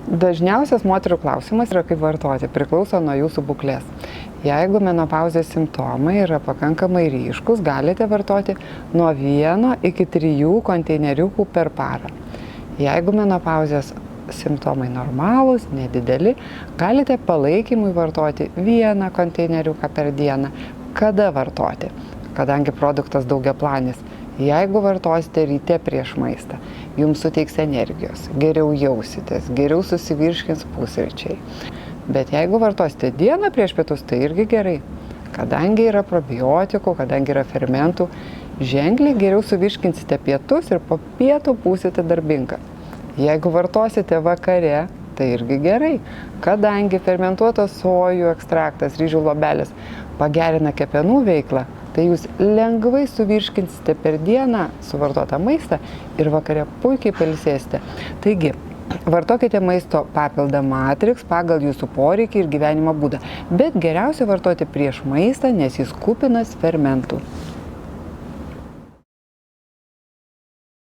Dažniausias moterų klausimas yra kaip vartoti, priklauso nuo jūsų būklės. Jeigu menopauzės simptomai yra pakankamai ryškus, galite vartoti nuo 1 iki 3 konteineriukų per parą. Jeigu menopauzės simptomai normalūs, nedideli, galite palaikymui vartoti 1 konteineriuką per dieną. Kada vartoti? Kadangi produktas daugiaplanis, jeigu vartosite ryte prieš maistą, jums suteiks energijos, geriau jausitės, geriau susivirškins pusryčiai. Bet jeigu vartosite dieną prieš pietus, tai irgi gerai. Kadangi yra probiotikų, kadangi yra fermentų, ženkliai geriau suvirškinsite pietus ir po pietų būsite darbinga. Jeigu vartosite vakare, tai irgi gerai. Kadangi fermentuotas sojų ekstraktas, ryžių luobelės pagerina kepenų veiklą, tai jūs lengvai suvirškinsite per dieną suvartotą maistą ir vakare puikiai pailsėsite. Taigi, vartokite maisto papildą Matrix pagal jūsų poreikį ir gyvenimo būdą, bet geriausia vartoti prieš maistą, nes jis kupinas fermentų.